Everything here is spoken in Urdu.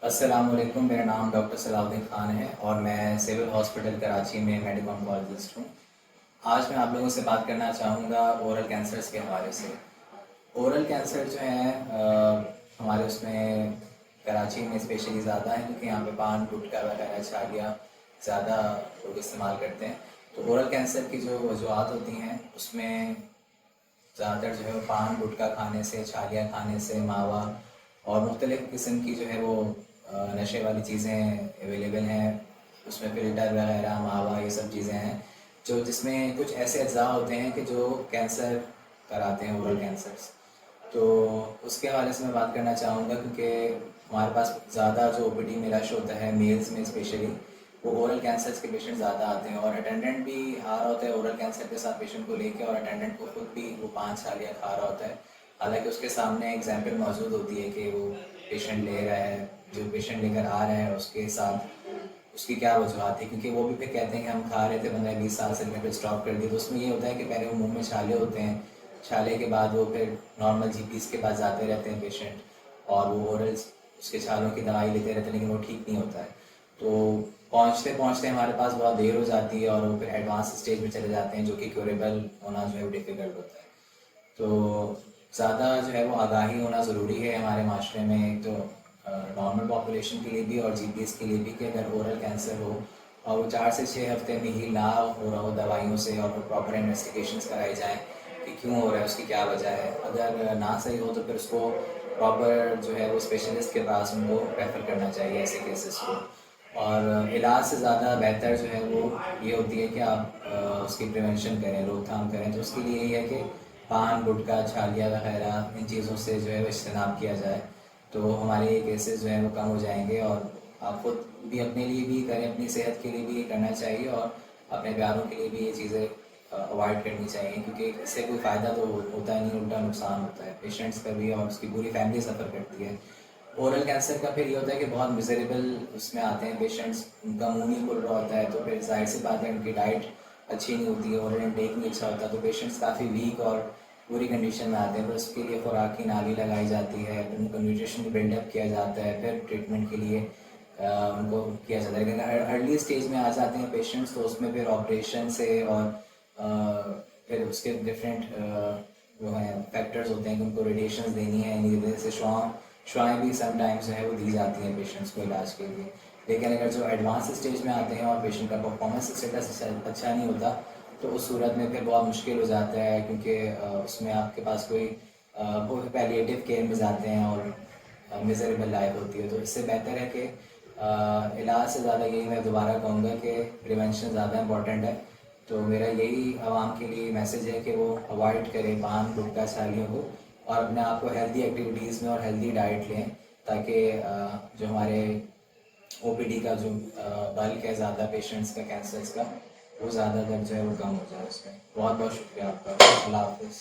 السلام علیکم، میرا نام ڈاکٹر صلاح الدین خان ہے اور میں سول ہاسپٹل کراچی میں میڈیکل آنکولوجسٹ ہوں۔ آج میں آپ لوگوں سے بات کرنا چاہوں گا اورل کینسرز کے حوالے سے۔ اورل کینسر جو ہیں ہمارے اس میں کراچی میں اسپیشلی زیادہ ہیں، کیونکہ یہاں پہ پان گٹکا وغیرہ چھالیاں زیادہ لوگ استعمال کرتے ہیں۔ تو اورل کینسر کی جو وجوہات ہوتی ہیں اس میں زیادہ تر جو ہے وہ پان گٹکا کھانے سے، چھالیاں کھانے سے، ماوا اور مختلف قسم کی جو ہے وہ نشے والی چیزیں اویلیبل ہیں۔ اس میں فلٹر وغیرہ، ماوا، یہ سب چیزیں ہیں جس میں کچھ ایسے اجزاء ہوتے ہیں کہ جو کینسر کراتے ہیں، اورل کینسرس۔ تو اس کے حوالے سے میں بات کرنا چاہوں گا، کیونکہ ہمارے پاس زیادہ جو او پی ڈی میں رش ہوتا ہے میلز میں اسپیشلی، وہ اورل کینسرس کے پیشنٹ زیادہ آتے ہیں اور اٹینڈنٹ بھی آ رہا ہوتا ہے اورل کینسر کے ساتھ پیشنٹ کو لے کے، اور اٹینڈنٹ کو خود بھی وہ پان چھالیاں کھا رہا ہوتا ہے، حالانکہ اس کے سامنے ایگزامپل موجود ہوتی ہے کہ وہ پیشنٹ لے رہا ہے، جو پیشنٹ لے کر آ رہا ہے اس کے ساتھ اس کی کیا وجوہات ہے، کیونکہ وہ بھی پھر کہتے ہیں کہ ہم کھا رہے تھے 15-20 سال سے، میں پھر اسٹاپ کر دیا۔ تو اس میں یہ ہوتا ہے کہ پہلے وہ منہ میں چھالے ہوتے ہیں، چھالے کے بعد وہ پھر نارمل جی پیز کے پاس جاتے رہتے ہیں پیشنٹ، اور وہ اورل اس کے چھالوں کی دوائی لیتے رہتے ہیں، لیکن وہ ٹھیک نہیں ہوتا ہے۔ تو پہنچتے پہنچتے ہمارے پاس بہت دیر ہو جاتی ہے اور وہ پھر ایڈوانس اسٹیج میں چلے جاتے ہیں، جو کہ کیوریبل ہونا جو ہے وہ ڈیفیکلٹ ہوتا ہے۔ تو زیادہ جو ہے وہ آگاہی ہونا ضروری ہے ہمارے معاشرے میں، ایک تو نارمل پاپولیشن کے لیے بھی اور جی پی ایس کے لیے بھی، کہ اگر اورل کینسر ہو اور وہ 4 سے 6 ہفتے میں ہیل نہ ہو رہا ہو دوائیوں سے، اور پراپر انویسٹیگیشنس کرائی جائیں کہ کیوں ہو رہا ہے، اس کی کیا وجہ ہے۔ اگر نہ صحیح ہو تو پھر اس کو پراپر جو ہے وہ اسپیشلسٹ کے پاس ان کو ریفر کرنا چاہیے ایسے کیسز کو۔ اور علاج سے زیادہ بہتر جو ہے وہ یہ ہوتی ہے کہ آپ اس کی پریونشن کریں، روک تھام کریں۔ تو اس کے لیے یہ ہے کہ پان گٹکا چھالیاں وغیرہ ان چیزوں سے جو ہے وہ اجتناب کیا جائے، تو ہمارے یہ کیسز جو ہیں وہ کم ہو جائیں گے۔ اور آپ خود بھی اپنے لیے بھی کریں، اپنی صحت کے لیے بھی یہ کرنا چاہیے، اور اپنے پیاروں کے لیے بھی یہ چیزیں اوائڈ کرنی چاہیے، کیونکہ اس سے کوئی فائدہ تو ہوتا ہی نہیں، الٹا نقصان ہوتا ہے پیشنٹس کا بھی، اور اس کی پوری فیملی سفر کرتی ہے۔ اورل کینسر کا پھر یہ ہوتا ہے کہ بہت میزریبل اس میں آتے ہیں پیشنٹس، ان کا منہ نہیں کھل رہا ہوتا ہے، تو پھر ظاہر سی بات ہے ان کی ڈائٹ اچھی نہیں ہوتی ہے، اورل انٹیک نہیں اچھا ہوتا، تو پیشنٹس کافی ویک اور پوری کنڈیشن میں آتے ہیں۔ پھر اس کے لیے خوراک کی نالی لگائی جاتی ہے، پھر ان کو نیوٹریشن کو بلڈ اپ کیا جاتا ہے، پھر ٹریٹمنٹ کے لیے ان کو کیا جاتا ہے۔ لیکن ارلی اسٹیج میں آ جاتے ہیں پیشنٹس، تو اس میں پھر آپریشن سے اور پھر اس کے ڈفرینٹ جو ہیں فیکٹرز ہوتے ہیں کہ ان کو ریڈیشنز دینی ہے، انہیں وجہ سے شعائیں بھی سم ٹائمز جو ہے وہ دی جاتی ہیں پیشنٹس کو علاج کے لیے۔ لیکن اگر جو ایڈوانس اسٹیج میں آتے ہیں اور پیشنٹ کا پرفارمنس اسٹیٹس اچھا نہیں ہوتا، تو اس صورت میں پھر بہت مشکل ہو جاتا ہے، کیونکہ اس میں آپ کے پاس کوئی پیلیٹیو کیئر میں جاتے ہیں اور میزریبل لائف ہوتی ہے۔ تو اس سے بہتر ہے کہ علاج سے زیادہ یہی میں دوبارہ کہوں گا کہ پریونشن زیادہ امپورٹنٹ ہے۔ تو میرا یہی عوام کے لیے میسیج ہے کہ وہ اوائڈ کریں پان گٹکا چھالیوں کو، اور اپنے آپ کو ہیلدی ایکٹیویٹیز میں اور ہیلدی ڈائٹ لیں، تاکہ جو ہمارے او پی ڈی کا جو بلک ہے زیادہ پیشنٹس کا کینسرس کا، وہ زیادہ تر جو ہے وہ کم ہو جائے اس میں۔ بہت بہت شکریہ آپ کا، اللہ حافظ۔